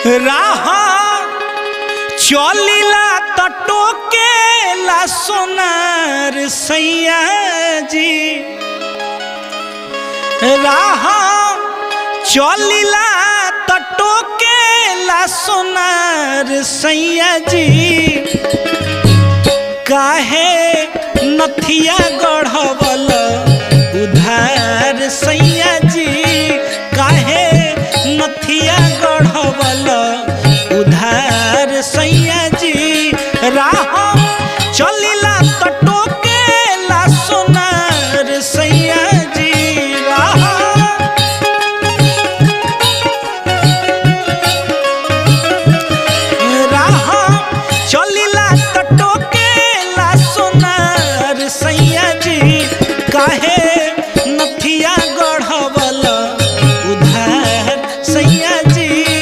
राह चलिला तटो के ला सोनार सैया जी राह चलिला तटो के ला सोनार सैया जी काहे नथिया गढ़वल उधार सैया जी काहे नथिया गढ़वल